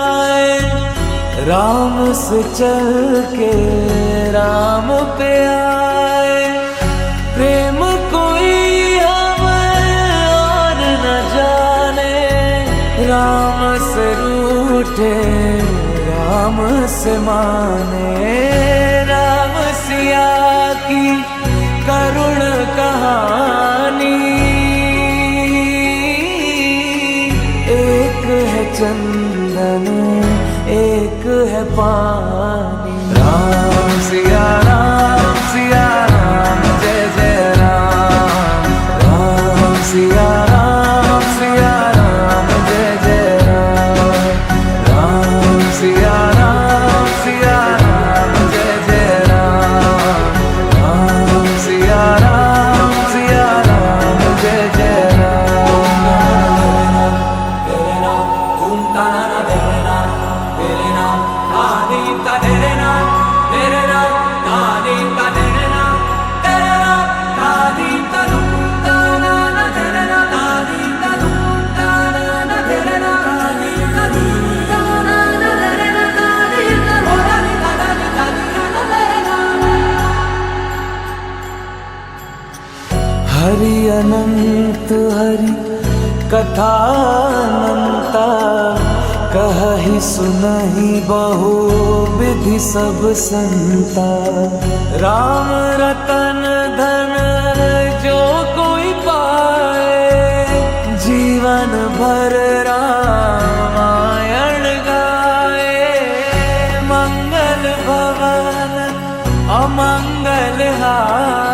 आए, राम से चल के राम पे आए। प्रेम कोई हमें और न जाने, राम से रूठे राम से माने। राम सिया की करुण कहानी, एक है चंदन एक है पानी। राम सिया राम जय जय राम। राम सिया राम जय जय राम। राम सिया राम जय जय राम। राम सिया राम जय जय राम। तेरे नाम ओम ताना तेरे नाम आदि का तेरे नाम आदि का तेरे नाम आदि का ताना तेरे नाम आदि का ताना तेरे नाम आदि का ताना तेरे नाम आदि का तेरे नाम। हरि अनंत हरि कथा अनंता, कहि सुनहि बहु विधि सब संता। राम रतन धन जो कोई पाए, जीवन भर रामायण गाए। मंगल भवन अमंगल हारी,